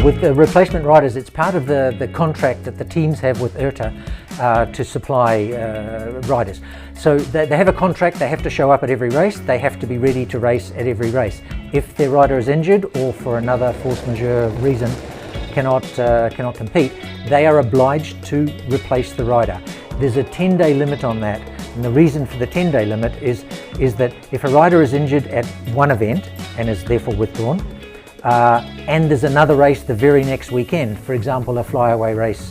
With the replacement riders, it's part of the contract that the teams have with IRTA to supply riders. So they have a contract, they have to show up at every race, they have to be ready to race at every race. If their rider is injured or for another force majeure reason cannot compete, they are obliged to replace the rider. There's a 10-day limit on that, and the reason for the 10-day limit is that if a rider is injured at one event and is therefore withdrawn, and there's another race the very next weekend, for example a flyaway race,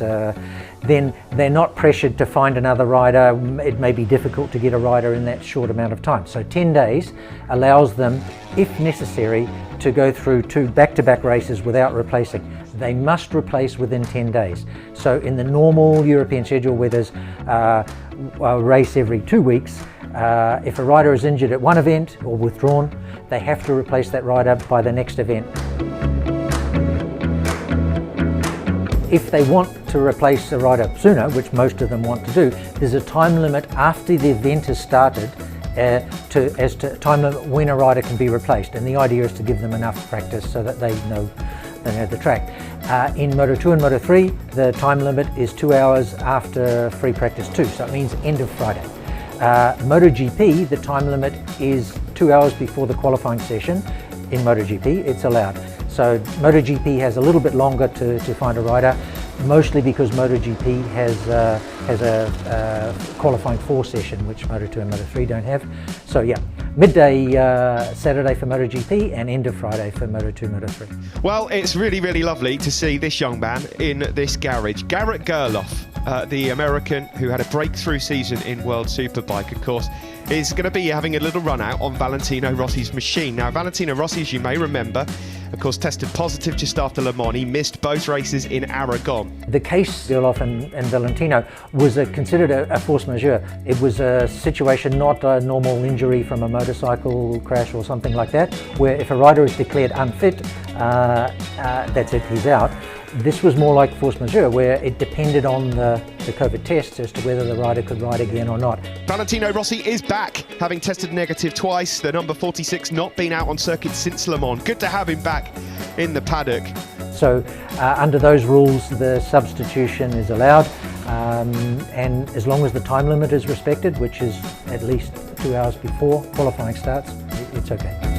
then they're not pressured to find another rider. It may be difficult to get a rider in that short amount of time. So 10 days allows them, if necessary, to go through 2 back-to-back races without replacing. They must replace within 10 days. So in the normal European schedule where there's a race every 2 weeks, if a rider is injured at one event or withdrawn, they have to replace that rider by the next event. If they want to replace a rider sooner, which most of them want to do, there's a time limit after the event has started as to time limit when a rider can be replaced, and the idea is to give them enough practice so that they know the track. In Moto2 and Moto3, the time limit is 2 hours after free practice 2, so it means end of Friday. MotoGP, the time limit is 2 hours before the qualifying session. In MotoGP, it's allowed. So MotoGP has a little bit longer to find a rider, mostly because MotoGP has a qualifying 4 session, which Moto2 and Moto3 don't have. So yeah, midday Saturday for MotoGP and end of Friday for Moto2, Moto3. Well, it's really, really lovely to see this young man in this garage. Garrett Gerloff, the American who had a breakthrough season in World Superbike, of course, is going to be having a little run out on Valentino Rossi's machine. Now, Valentino Rossi, as you may remember, of course, tested positive just after Le Mans. He missed both races in Aragon. The case, Gerloff and Valentino, was considered a force majeure. It was a situation, not a normal injury from a motorcycle crash or something like that, where if a rider is declared unfit, that's it, he's out. This was more like force majeure, where it depended on the COVID tests as to whether the rider could ride again or not. Valentino Rossi is back, having tested negative twice. The number 46 not been out on circuit since Le Mans. Good to have him back in the paddock. So under those rules, the substitution is allowed, and as long as the time limit is respected, which is at least 2 hours before qualifying starts, it's okay.